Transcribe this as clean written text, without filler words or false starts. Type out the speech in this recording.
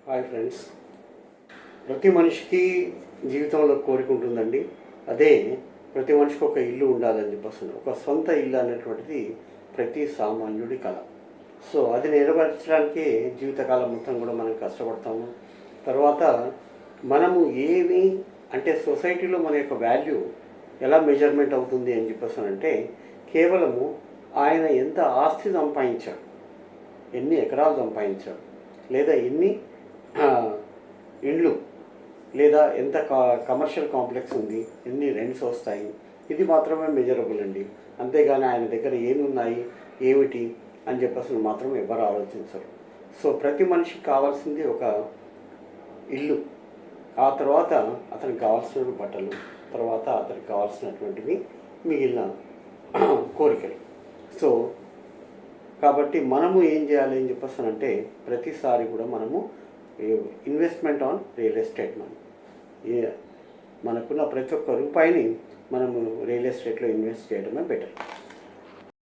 Hi friends. ప్రతి మనిషికి జీవితంలో కోరిక ఉంటుందండి. అదే ప్రతి మనిషికి ఒక ఇల్లు ఉండాలని చెప్పేసి, ఒక సొంత ఇల్లు అనేటువంటిది ప్రతి సామాన్యుడి కళ. సో అది నెరవేర్చడానికి జీవితకాలం మొత్తం కూడా మనం కష్టపడతాము. తర్వాత మనము ఏమి అంటే సొసైటీలో మన యొక్క వాల్యూ ఎలా మెజర్మెంట్ అవుతుంది అని చెప్పేసి అంటే, కేవలము ఆయన ఎంత ఆస్తి సంపాదించాడు, ఎన్ని ఎకరాలు సంపాదించాడు, లేదా ఎన్ని ఇండ్లు, లేదా ఎంత కమర్షియల్ కాంప్లెక్స్ ఉంది, ఎన్ని రెంట్స్ వస్తాయి, ఇది మాత్రమే మెజరబుల్ అండి. అంతేగాని ఆయన దగ్గర ఏమి ఉన్నాయి, ఏమిటి అని చెప్పేసి మాత్రం ఎవరు ఆలోచించరు. సో ప్రతి మనిషికి కావాల్సింది ఒక ఇల్లు, ఆ తర్వాత అతనికి కావాల్సిన బట్టలు, తర్వాత అతనికి కావాల్సినటువంటివి మిగిలిన కోరికలు. సో కాబట్టి మనము ఏం చేయాలి అని చెప్పేసానంటే, ప్రతిసారి కూడా మనము ఇన్వెస్ట్మెంట్ ఆన్ రియల్ ఎస్టేట్ మనకున్న ప్రతి ఒక్క రూపాయిని మనము రియల్ ఎస్టేట్లో ఇన్వెస్ట్ చేయడమే బెటర్.